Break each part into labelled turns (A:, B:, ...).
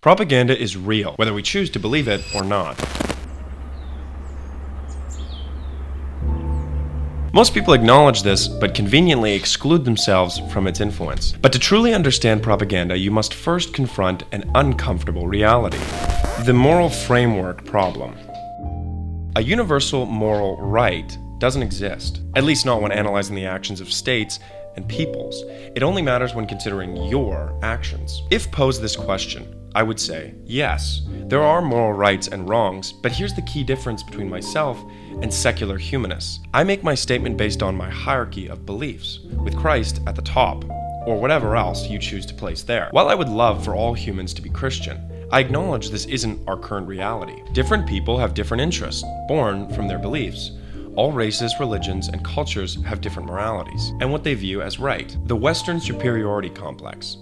A: Propaganda is real, whether we choose to believe it or not. Most people acknowledge this, but conveniently exclude themselves from its influence. But to truly understand propaganda, you must first confront an uncomfortable reality: the moral framework problem. A universal moral right doesn't exist, at least not when analyzing the actions of states and peoples. It only matters when considering your actions. If posed this question, I would say, yes, there are moral rights and wrongs, but here's the key difference between myself and secular humanists. I make my statement based on my hierarchy of beliefs, with Christ at the top, or whatever else you choose to place there. While I would love for all humans to be Christian, I acknowledge this isn't our current reality. Different people have different interests, born from their beliefs. All races, religions, and cultures have different moralities, and what they view as right. The Western superiority complex.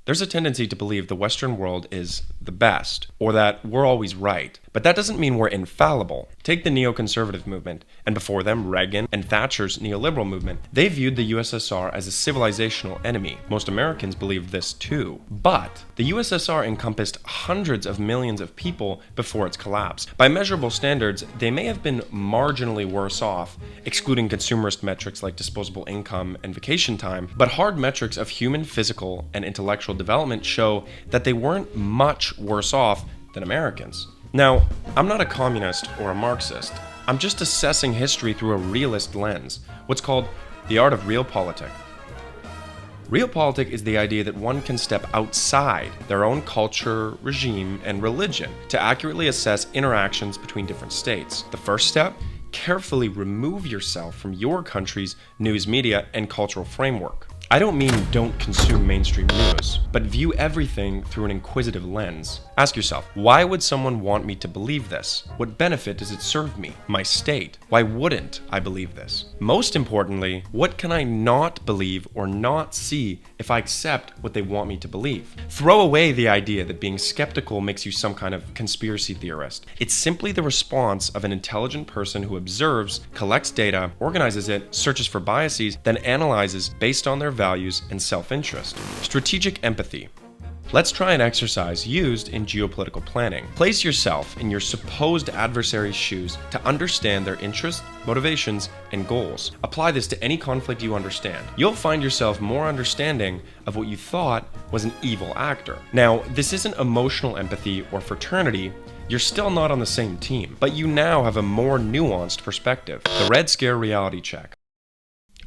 A: There's a tendency to believe the Western world is the best, or that we're always right. But that doesn't mean we're infallible. Take the neoconservative movement, and before them Reagan and Thatcher's neoliberal movement. They viewed the USSR as a civilizational enemy. Most Americans believed this too. But the USSR encompassed hundreds of millions of people before its collapse. By measurable standards, they may have been marginally worse off, excluding consumerist metrics like disposable income and vacation time, but hard metrics of human, physical, and intellectual development show that they weren't much worse off than Americans. Now, I'm not a communist or a Marxist. I'm just assessing history through a realist lens, what's called the art of realpolitik. Realpolitik is the idea that one can step outside their own culture, regime, and religion to accurately assess interactions between different states. The first step? Carefully remove yourself from your country's news media and cultural framework. I don't mean don't consume mainstream news, but view everything through an inquisitive lens. Ask yourself, why would someone want me to believe this? What benefit does it serve me, my state? Why wouldn't I believe this? Most importantly, what can I not believe or not see if I accept what they want me to believe? Throw away the idea that being skeptical makes you some kind of conspiracy theorist. It's simply the response of an intelligent person who observes, collects data, organizes it, searches for biases, then analyzes based on their values and self-interest. Strategic empathy. Let's try an exercise used in geopolitical planning. Place yourself in your supposed adversary's shoes to understand their interests, motivations, and goals. Apply this to any conflict you understand. You'll find yourself more understanding of what you thought was an evil actor. Now, this isn't emotional empathy or fraternity. You're still not on the same team, but you now have a more nuanced perspective. The Red Scare reality check.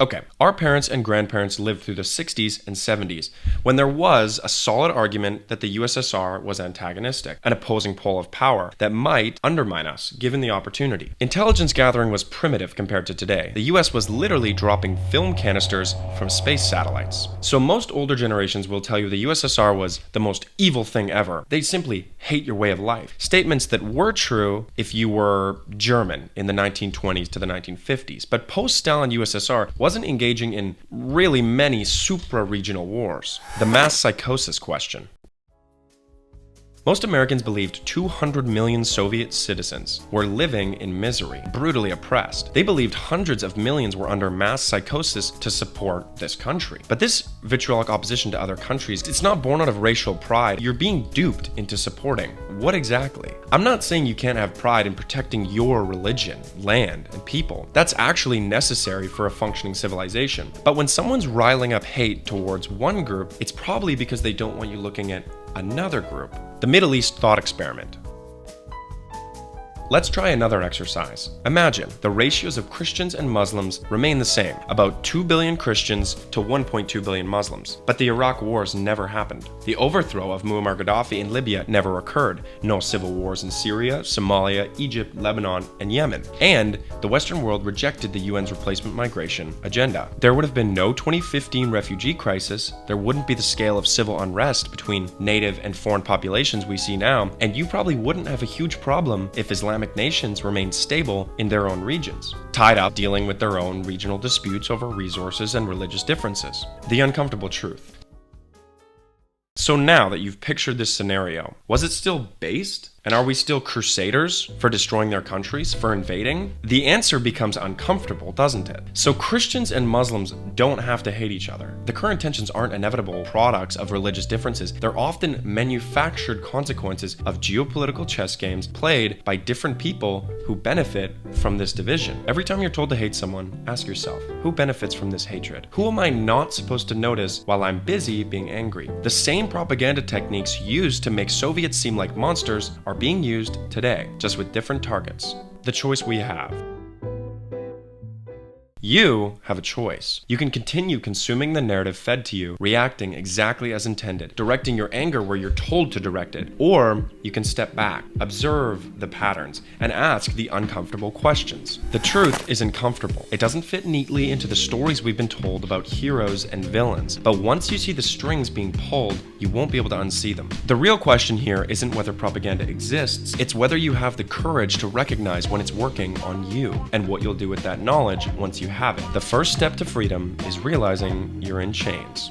A: Okay, our parents and grandparents lived through the 60s and 70s, when there was a solid argument that the USSR was antagonistic, an opposing pole of power that might undermine us, given the opportunity. Intelligence gathering was primitive compared to today. The US was literally dropping film canisters from space satellites. So most older generations will tell you the USSR was the most evil thing ever. They simply hate your way of life. Statements that were true if you were German in the 1920s to the 1950s, but post-Stalin USSR wasn't engaging in really many supra-regional wars. The mass psychosis question. Most Americans believed 200 million Soviet citizens were living in misery, brutally oppressed. They believed hundreds of millions were under mass psychosis to support this country. But this vitriolic opposition to other countries, it's not born out of racial pride. You're being duped into supporting. What exactly? I'm not saying you can't have pride in protecting your religion, land, and people. That's actually necessary for a functioning civilization. But when someone's riling up hate towards one group, it's probably because they don't want you looking at another group. The Middle East thought experiment. Let's try another exercise. Imagine the ratios of Christians and Muslims remain the same, about 2 billion Christians to 1.2 billion Muslims. But the Iraq wars never happened. The overthrow of Muammar Gaddafi in Libya never occurred. No civil wars in Syria, Somalia, Egypt, Lebanon, and Yemen. And the Western world rejected the UN's replacement migration agenda. There would have been no 2015 refugee crisis, there wouldn't be the scale of civil unrest between native and foreign populations we see now, and you probably wouldn't have a huge problem if Islamic nations remained stable in their own regions, tied up dealing with their own regional disputes over resources and religious differences. The uncomfortable truth. So now that you've pictured this scenario, was it still based And are we still crusaders for destroying their countries, for invading? The answer becomes uncomfortable, doesn't it? So Christians and Muslims don't have to hate each other. The current tensions aren't inevitable products of religious differences. They're often manufactured consequences of geopolitical chess games played by different people who benefit from this division. Every time you're told to hate someone, ask yourself, who benefits from this hatred? Who am I not supposed to notice while I'm busy being angry? The same propaganda techniques used to make Soviets seem like monsters are being used today, just with different targets. The choice we have. You have a choice. You can continue consuming the narrative fed to you, reacting exactly as intended, directing your anger where you're told to direct it, or you can step back, observe the patterns, and ask the uncomfortable questions. The truth isn't comfortable. It doesn't fit neatly into the stories we've been told about heroes and villains, but once you see the strings being pulled, you won't be able to unsee them. The real question here isn't whether propaganda exists, it's whether you have the courage to recognize when it's working on you, and what you'll do with that knowledge once you have it. The first step to freedom is realizing you're in chains.